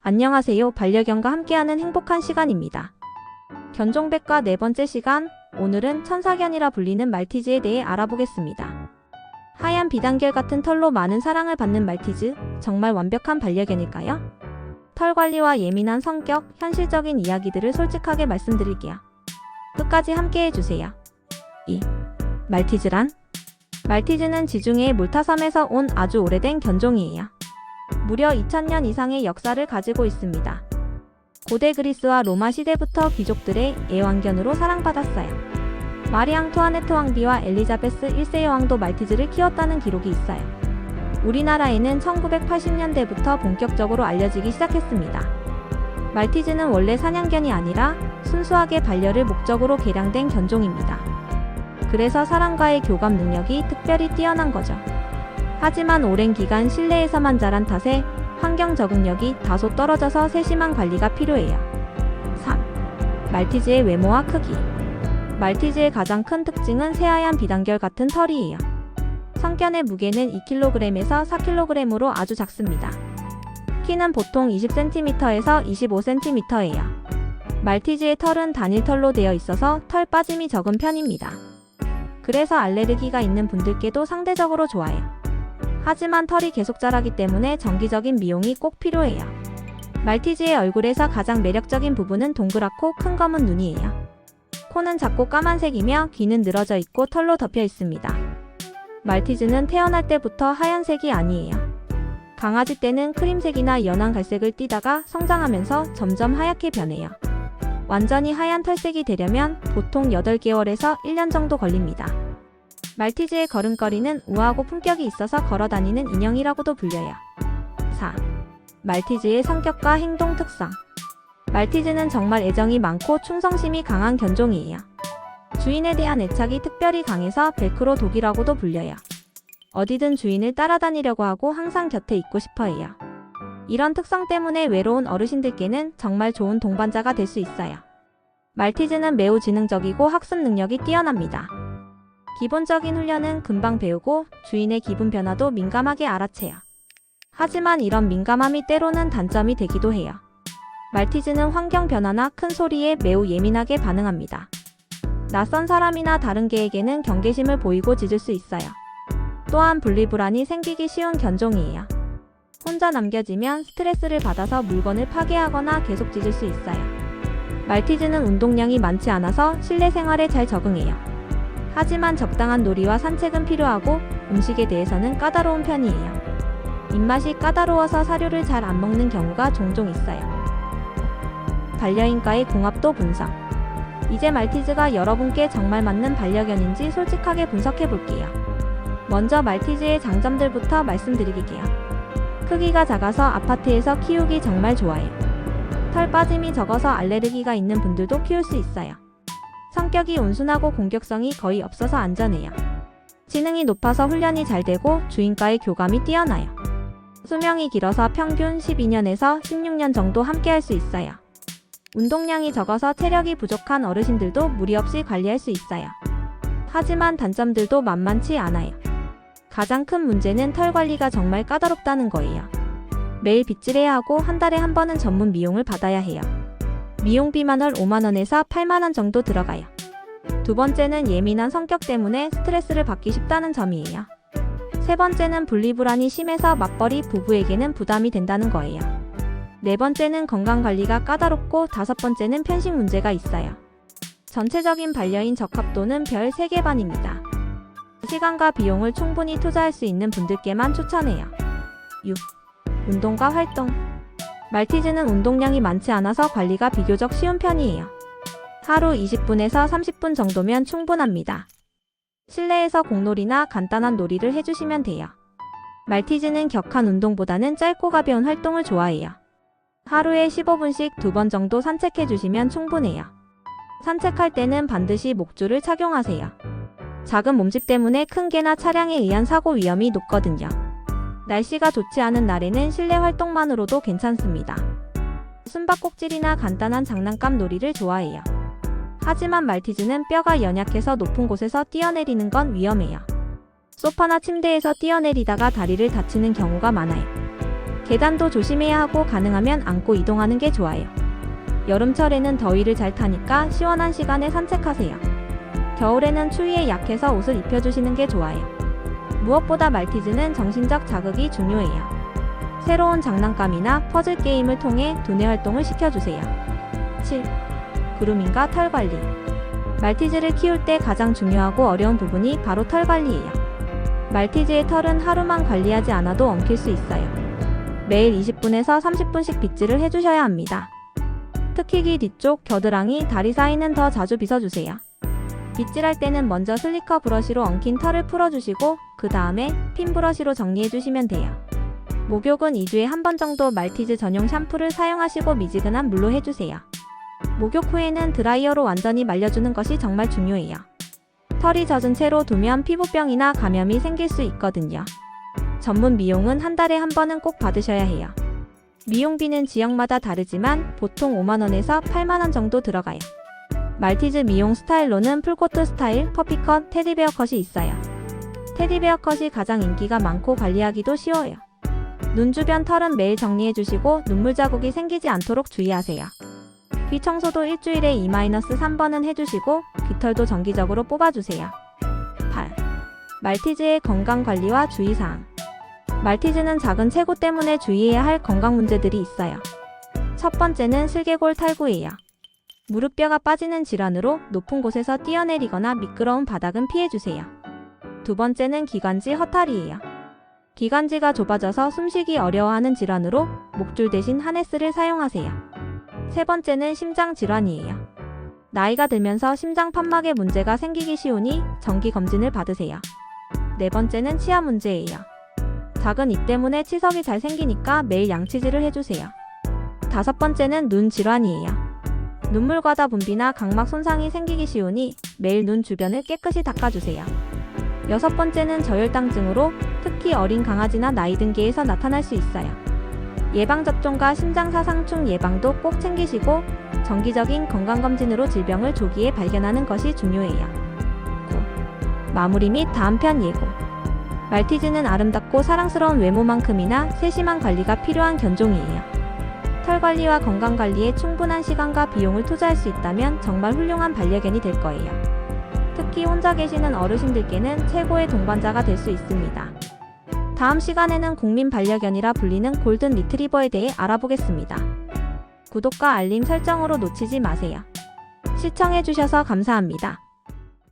안녕하세요. 반려견과 함께하는 행복한 시간입니다. 견종백과 네 번째 시간, 오늘은 천사견이라 불리는 말티즈에 대해 알아보겠습니다. 하얀 비단결 같은 털로 많은 사랑을 받는 말티즈, 정말 완벽한 반려견일까요? 털 관리와 예민한 성격, 현실적인 이야기들을 솔직하게 말씀드릴게요. 끝까지 함께해주세요. 2. 말티즈란? 말티즈는 지중해의 물타섬에서 온 아주 오래된 견종이에요. 무려 2000년 이상의 역사를 가지고 있습니다. 고대 그리스와 로마 시대부터 귀족들의 애완견으로 사랑받았어요. 마리 앙투아네트 왕비와 엘리자베스 1세 여왕도 말티즈를 키웠다는 기록이 있어요. 우리나라에는 1980년대부터 본격적으로 알려지기 시작했습니다. 말티즈는 원래 사냥견이 아니라 순수하게 반려를 목적으로 개량된 견종입니다. 그래서 사람과의 교감 능력이 특별히 뛰어난 거죠. 하지만 오랜 기간 실내에서만 자란 탓에 환경 적응력이 다소 떨어져서 세심한 관리가 필요해요. 3. 말티즈의 외모와 크기. 말티즈의 가장 큰 특징은 새하얀 비단결 같은 털이에요. 성견의 무게는 2kg에서 4kg으로 아주 작습니다. 키는 보통 20cm에서 25cm예요. 말티즈의 털은 단일털로 되어 있어서 털 빠짐이 적은 편입니다. 그래서 알레르기가 있는 분들께도 상대적으로 좋아요. 하지만 털이 계속 자라기 때문에 정기적인 미용이 꼭 필요해요. 말티즈의 얼굴에서 가장 매력적인 부분은 동그랗고 큰 검은 눈이에요. 코는 작고 까만색이며 귀는 늘어져 있고 털로 덮여 있습니다. 말티즈는 태어날 때부터 하얀색이 아니에요. 강아지 때는 크림색이나 연한 갈색을 띠다가 성장하면서 점점 하얗게 변해요. 완전히 하얀 털색이 되려면 보통 8개월에서 1년 정도 걸립니다. 말티즈의 걸음걸이는 우아하고 품격이 있어서 걸어다니는 인형이라고도 불려요. 4. 말티즈의 성격과 행동 특성. 말티즈는 정말 애정이 많고 충성심이 강한 견종이에요. 주인에 대한 애착이 특별히 강해서 벨크로 독이라고도 불려요. 어디든 주인을 따라다니려고 하고 항상 곁에 있고 싶어 해요. 이런 특성 때문에 외로운 어르신들께는 정말 좋은 동반자가 될 수 있어요. 말티즈는 매우 지능적이고 학습 능력이 뛰어납니다. 기본적인 훈련은 금방 배우고 주인의 기분 변화도 민감하게 알아채요. 하지만 이런 민감함이 때로는 단점이 되기도 해요. 말티즈는 환경 변화나 큰 소리에 매우 예민하게 반응합니다. 낯선 사람이나 다른 개에게는 경계심을 보이고 짖을 수 있어요. 또한 분리불안이 생기기 쉬운 견종이에요. 혼자 남겨지면 스트레스를 받아서 물건을 파괴하거나 계속 짖을 수 있어요. 말티즈는 운동량이 많지 않아서 실내 생활에 잘 적응해요. 하지만 적당한 놀이와 산책은 필요하고 음식에 대해서는 까다로운 편이에요. 입맛이 까다로워서 사료를 잘 안 먹는 경우가 종종 있어요. 반려인과의 궁합도 분석. 이제 말티즈가 여러분께 정말 맞는 반려견인지 솔직하게 분석해 볼게요. 먼저 말티즈의 장점들부터 말씀드릴게요. 크기가 작아서 아파트에서 키우기 정말 좋아요. 털 빠짐이 적어서 알레르기가 있는 분들도 키울 수 있어요. 성격이 온순하고 공격성이 거의 없어서 안전해요. 지능이 높아서 훈련이 잘 되고 주인과의 교감이 뛰어나요. 수명이 길어서 평균 12년에서 16년 정도 함께할 수 있어요. 운동량이 적어서 체력이 부족한 어르신들도 무리 없이 관리할 수 있어요. 하지만 단점들도 만만치 않아요. 가장 큰 문제는 털 관리가 정말 까다롭다는 거예요. 매일 빗질해야 하고 한 달에 한 번은 전문 미용을 받아야 해요. 미용비만 월 5만원에서 8만원 정도 들어가요. 두 번째는 예민한 성격 때문에 스트레스를 받기 쉽다는 점이에요. 세 번째는 분리불안이 심해서 맞벌이 부부에게는 부담이 된다는 거예요. 네 번째는 건강관리가 까다롭고 다섯 번째는 편식 문제가 있어요. 전체적인 반려인 적합도는 별 3개 반입니다. 시간과 비용을 충분히 투자할 수 있는 분들께만 추천해요. 6. 운동과 활동. 말티즈는 운동량이 많지 않아서 관리가 비교적 쉬운 편이에요. 하루 20분에서 30분 정도면 충분합니다. 실내에서 공놀이나 간단한 놀이를 해주시면 돼요. 말티즈는 격한 운동보다는 짧고 가벼운 활동을 좋아해요. 하루에 15분씩 2번 정도 산책해주시면 충분해요. 산책할 때는 반드시 목줄을 착용하세요. 작은 몸집 때문에 큰 개나 차량에 의한 사고 위험이 높거든요. 날씨가 좋지 않은 날에는 실내 활동만으로도 괜찮습니다. 숨바꼭질이나 간단한 장난감 놀이를 좋아해요. 하지만 말티즈는 뼈가 연약해서 높은 곳에서 뛰어내리는 건 위험해요. 소파나 침대에서 뛰어내리다가 다리를 다치는 경우가 많아요. 계단도 조심해야 하고 가능하면 안고 이동하는 게 좋아요. 여름철에는 더위를 잘 타니까 시원한 시간에 산책하세요. 겨울에는 추위에 약해서 옷을 입혀주시는 게 좋아요. 무엇보다 말티즈는 정신적 자극이 중요해요. 새로운 장난감이나 퍼즐 게임을 통해 두뇌 활동을 시켜주세요. 7. 그루밍과 털 관리. 말티즈를 키울 때 가장 중요하고 어려운 부분이 바로 털 관리예요. 말티즈의 털은 하루만 관리하지 않아도 엉킬 수 있어요. 매일 20분에서 30분씩 빗질을 해주셔야 합니다. 특히 귀 뒤쪽, 겨드랑이, 다리 사이는 더 자주 빗어주세요. 빗질할 때는 먼저 슬리커 브러쉬로 엉킨 털을 풀어주시고 그 다음에 핀 브러쉬로 정리해주시면 돼요. 목욕은 2주에 한 번 정도 말티즈 전용 샴푸를 사용하시고 미지근한 물로 해주세요. 목욕 후에는 드라이어로 완전히 말려주는 것이 정말 중요해요. 털이 젖은 채로 두면 피부병이나 감염이 생길 수 있거든요. 전문 미용은 한 달에 한 번은 꼭 받으셔야 해요. 미용비는 지역마다 다르지만 보통 5만원에서 8만원 정도 들어가요. 말티즈 미용 스타일로는 풀코트 스타일, 퍼피컷, 테디베어 컷이 있어요. 테디베어 컷이 가장 인기가 많고 관리하기도 쉬워요. 눈 주변 털은 매일 정리해주시고 눈물 자국이 생기지 않도록 주의하세요. 귀 청소도 일주일에 2-3번은 해주시고 귀털도 정기적으로 뽑아주세요. 8. 말티즈의 건강관리와 주의사항. 말티즈는 작은 체구 때문에 주의해야 할 건강 문제들이 있어요. 첫 번째는 슬개골 탈구예요. 무릎뼈가 빠지는 질환으로 높은 곳에서 뛰어내리거나 미끄러운 바닥은 피해주세요. 두 번째는 기관지 허탈이에요. 기관지가 좁아져서 숨쉬기 어려워하는 질환으로 목줄 대신 하네스를 사용하세요. 세 번째는 심장 질환이에요. 나이가 들면서 심장 판막에 문제가 생기기 쉬우니 정기 검진을 받으세요. 네 번째는 치아 문제예요. 작은 입 때문에 치석이 잘 생기니까 매일 양치질을 해주세요. 다섯 번째는 눈 질환이에요. 눈물 과다 분비나 각막 손상이 생기기 쉬우니 매일 눈 주변을 깨끗이 닦아주세요. 여섯 번째는 저혈당증으로 특히 어린 강아지나 나이 든 개에서 나타날 수 있어요. 예방접종과 심장사상충 예방도 꼭 챙기시고 정기적인 건강검진으로 질병을 조기에 발견하는 것이 중요해요. 9. 마무리 및 다음 편 예고. 말티즈는 아름답고 사랑스러운 외모만큼이나 세심한 관리가 필요한 견종이에요. 털 관리와 건강 관리에 충분한 시간과 비용을 투자할 수 있다면 정말 훌륭한 반려견이 될 거예요. 특히 혼자 계시는 어르신들께는 최고의 동반자가 될 수 있습니다. 다음 시간에는 국민 반려견이라 불리는 골든 리트리버에 대해 알아보겠습니다. 구독과 알림 설정으로 놓치지 마세요. 시청해주셔서 감사합니다.